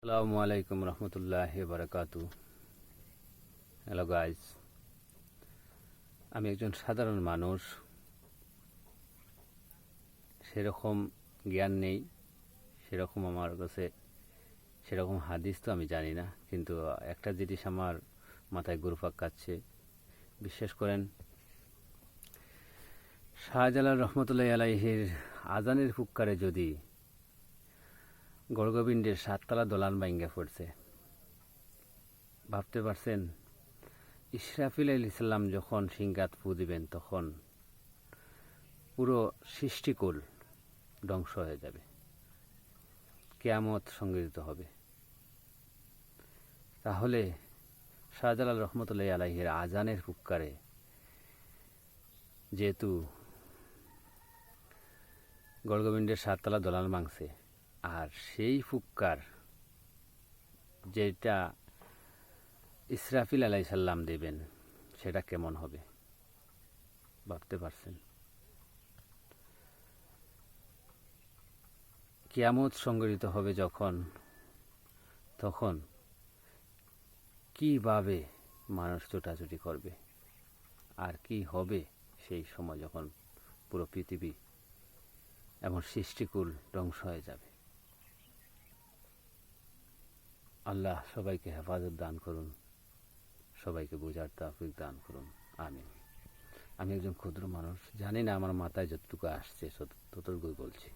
আসসালামু আলাইকুম রহমতুল্লাহি বারাকাতু। হ্যালো গাইজ, আমি একজন সাধারণ মানুষ, সেরকম জ্ঞান নেই, সেরকম আমার কাছে সেরকম হাদিস তো আমি জানি না, কিন্তু একটা জিনিস আমার মাথায় ঘুরপাক খাচ্ছে। বিশ্বাস করেন, শাহজালাল রহমতুল্লাহি আলাইহির আজানের ফুক্কারে যদি গড়গোবিন্দের সাততলা দোলান ভাঙ্গা পড়ছে, ভাবতে পারছেন? ইসরাফিল আলাইহিস সালাম যখন সিংহাত ফু দিবেন, তখন পুরো সৃষ্টিকুল ধ্বংস হয়ে যাবে, কিয়ামত সংঘটিত হবে। তাহলে শাহজালাল রহমতুল্লাহি আলাইহির আজানের ফুক্কারে যেহেতু গড়গোবিন্দের সাততলা দোলান ভাঙছে, আর সেই ফুক্কার যেটা ইসরাফিল আলাইহিস সালাম দেবেন, সেটা কেমন হবে ভাবতে পারছেন? কিয়ামত সংঘটিত হবে যখন, তখন কিভাবে মানুষ ছোটাছুটি করবে, আর কি হবে সেই সময় যখন পুরো পৃথিবী এমন সৃষ্টিকুল ধ্বংস হয়ে যাবে। আল্লাহ সবাইকে হেফাজত দান করুন, সবাইকে বোঝার তৌফিক দান করুন, আমিন। আমি একজন ক্ষুদ্র মানুষ, জানি না, আমার মাথায় যতটুকু আসছে ততটুকুই বলছি।